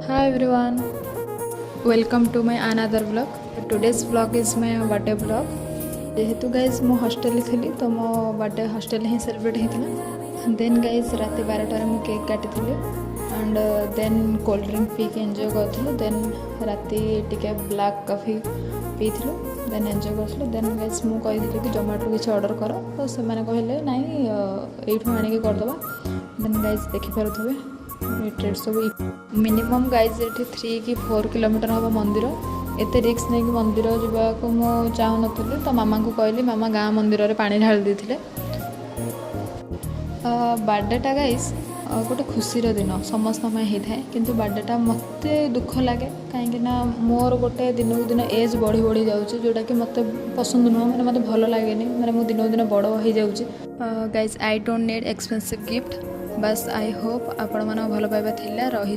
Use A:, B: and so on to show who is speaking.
A: Hi everyone, welcome to my another vlog. Today's vlog is my birthday vlog. जेहेतु guys मो hostel थी तो मो बर्थडे हॉस्टेल ही सेलिब्रेट होता। देन गाइज रात 12टार मुझे केक काटी एंड देन कोल्ड ड्रिंक पी के एंजॉय करूँ। देन राति टिके ब्लैक कॉफी पीलु देन एंजॉय करूँ। देन गाइज मुझे कही कि जोमेटो किसी ऑर्डर कर तो से कहले नाई ये आणिक करदे। देन गाइज देखिपे ट्रेड सब मिनिमम गाइज ये 3 कि 4 किलोमीटर हम मंदिर एत रिक्स नहीं कि मंदिर जावाक मुझे चाहूँ नी तो मामा को कहली मामा गाँ मंदिर में पानी ढाल देते। बर्थडेटा गाइज गोटे खुशीर दिन समस्त होता है किंतु बर्थडेटा मत दुख लगे कहीं मोर गोटे दिन को दिन एज बढ़ी बढ़ी जाऊँगी जोटा कि मत पसंद नुह मैंने मत भल लगे मैंने मुझे दिन को दिन बड़ हो जाऊँगी। Guys I don't need expensive gift बस आई होप आपण मन भल पाइबा रही।